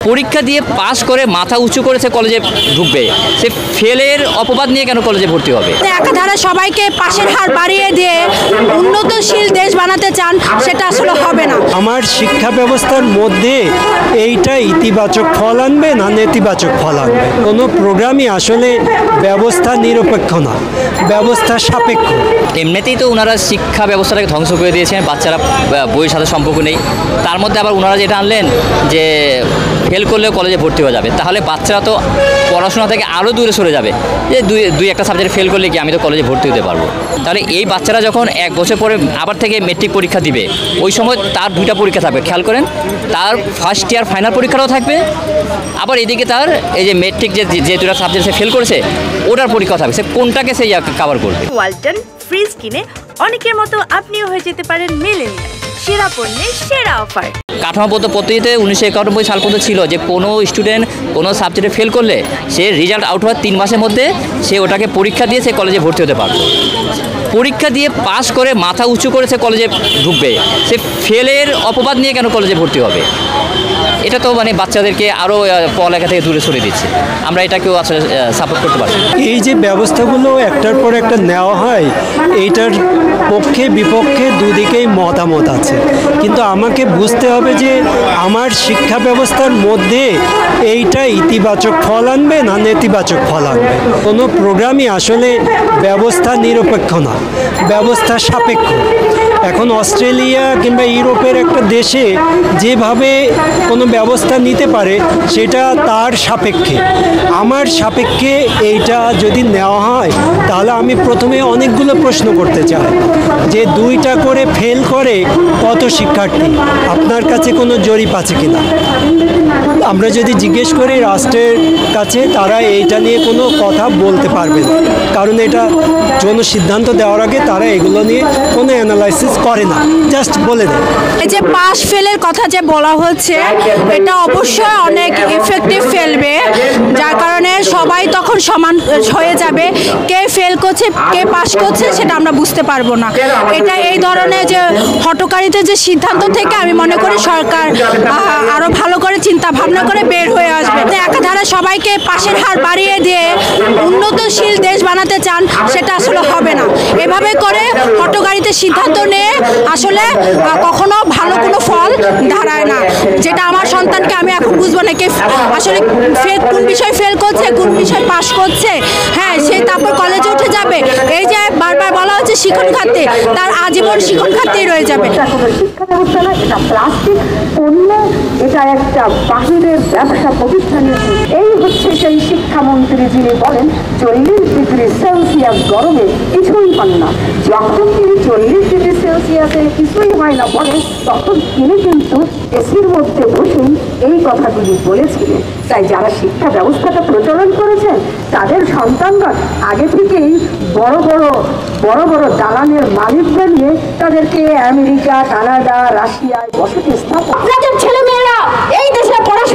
পরীক্ষা দিয়ে পাস করে মাথা উঁচু করে সে কলেজে ঢুকবে, সে ফেলের অপবাদ নিয়ে কেন কলেজে ভর্তি হবে? একাধারে সবাইকে পাশের হার বাড়িয়ে দিয়ে উন্নতশীল দেশ বানাতে চান, সেটা আসলে হবে না। আমার শিক্ষা ব্যবস্থার মধ্যে এইটা ইতিবাচক ফল আনবে না নেতিবাচক ফল আনবে? কোনো প্রোগ্রামই আসলে ব্যবস্থা নিরপেক্ষ না, ব্যবস্থা সাপেক্ষ। এমনিতেই তো ওনারা শিক্ষা ব্যবস্থাটাকে ধ্বংস করে দিয়েছেন, বাচ্চারা বইয়ের সাথে সম্পর্ক নেই। তার মধ্যে আবার ওনারা যেটা আনলেন যে ফেল করলেও কলেজে ভর্তি হয়ে যাবে, তাহলে বাচ্চারা তো পড়াশোনা থেকে আরও দূরে সরে যাবে। যে দুই একটা সাবজেক্ট ফেল করলে কি আমি তো কলেজে ভর্তি হতে পারবো? তাহলে এই বাচ্চারা যখন 1 বছর পরে আবার থেকে মেট্রিক পরীক্ষা দিবে, ওই সময় তার 2টা পরীক্ষা থাকবে। খেয়াল করেন, তার ফার্স্ট ইয়ার ফাইনাল পরীক্ষাটাও থাকবে, আবার এদিকে তার এই যে মেট্রিক যে 2টা সাবজেক্ট সে ফেল করেছে ওটার পরীক্ষা থাকবে। সে কোনটাকে সে কভার করবে? ওয়ালটন ফ্রিজ কিনে অনেকের মতো আপনিও হয়ে যেতে পারেন মিলেনিয়াল। সেরা পণ্যের সেরা অফার। কাঠামোগত পদ্ধতিতে 1991 সাল পর্যন্ত ছিল যে কোনো স্টুডেন্ট কোনো সাবজেক্টে ফেল করলে সে রেজাল্ট আউট হওয়ার 3 মাসের মধ্যে সে ওটাকে পরীক্ষা দিয়ে সে কলেজে ভর্তি হতে পারত। পরীক্ষা দিয়ে পাস করে মাথা উঁচু করে সে কলেজে ঢুকবে, সে ফেলের অপবাদ নিয়ে কেন কলেজে ভর্তি হবে? এটা তো মানে বাচ্চাদেরকে আরও পড়ালেখা থেকে দূরে সরে দিচ্ছে। আমরা এটাকেও আসলে সাপোর্ট করতে পারছি। এই যে ব্যবস্থাগুলো একটার পর একটা নেওয়া হয়, এইটার পক্ষে বিপক্ষে দুদিকেই মতামত আছে, কিন্তু আমাকে বুঝতে হবে যে আমার শিক্ষা ব্যবস্থার মধ্যে এইটা ইতিবাচক ফল আনবে না নেতিবাচক ফল আনবে? কোনো প্রোগ্রামই আসলে ব্যবস্থা নিরপেক্ষ না, ব্যবস্থা সাপেক্ষ। এখন অস্ট্রেলিয়া কিংবা ইউরোপের একটা দেশে যেভাবে কোনো ব্যবস্থা নিতে পারে সেটা তার সাপেক্ষে। আমার সাপেক্ষে এইটা যদি নেওয়া হয় তাহলে আমি প্রথমে অনেকগুলো প্রশ্ন করতে চাই যে 2টা করে ফেল করে কত শিক্ষার্থী? আপনার কাছে কোনো জরিপ আছে কিনা? আমরা যদি জিজ্ঞেস করি রাষ্ট্রের কাছে, তারা এইটা নিয়ে কোনো কথা বলতে পারবে না, কারণ এটা সিদ্ধান্ত দেওয়ার আগে তারা এগুলো নিয়ে কোনো অ্যানালাইসিস করে না, জাস্ট বলে দেয়। এই যে পাস ফেলের কথা যে বলা হচ্ছে, এটা অবশ্যই অনেক ইফেক্টিভ ফেলবে, যার কারণে সবাই তখন সমান হয়ে যাবে। কে ফেল করছে কে পাস করছে সেটা আমরা বুঝতে পারবো না। এটা এই ধরনের যে হঠকারিতা যে সিদ্ধান্ত থেকে আমি মনে করি সরকার আরো ভালো করে চিন্তা ভাবনা করে বের হয়ে আসবে। একাধারে সবাইকে পাশের হার বাড়িয়ে দিয়ে উন্নতশীল দেশ বানাতে চান, সেটা আসলে হবে না। এভাবে করে হঠকারিতা সিদ্ধান্ত নিয়ে আসলে কখনো ভালো কোনো ফল দাঁড়ায় না। যেটা আমার সন্তানকে আমি এখন বুঝবো না কে আসলে কোন বিষয় ফেল করছে কোন বিষয় পাস করছে, হ্যাঁ সে তারপর কলেজে উঠে যাবে। এই যে বারবার বলা হচ্ছে শিক্ষণ খাতে, তার আজীবন শিক্ষণ খাতেই রয়ে যাবে। এটা কোনো শিক্ষা ব্যবস্থা না, এটা প্লাস্টিক পণ্য, এটা একটা বাহিরের ব্যবসা প্রতিষ্ঠানের। এই হচ্ছে সেই শিক্ষামন্ত্রী যিনি বলেন 40 ডিগ্রি সেলসিয়াস গরমে কিছুই পান না। যখন তিনি 40 ডিগ্রি সেলসিয়াসে কিছুই হয় না বলেন, তখন তিনি কিন্তু এসির মধ্যে বসেই এই কথাগুলি বলেছিলেন। তাই যারা শিক্ষা ব্যবস্থাটা প্রচলন করেছেন তাদের সন্তানগণ আগে থেকেই বড় বড় দালানের মালিকদের নিয়ে তাদেরকে আমেরিকা, কানাডা, রাশিয়ায় বসতি স্থাপন। ছেলেমেয়েরা এই দেশে পড়াশোনা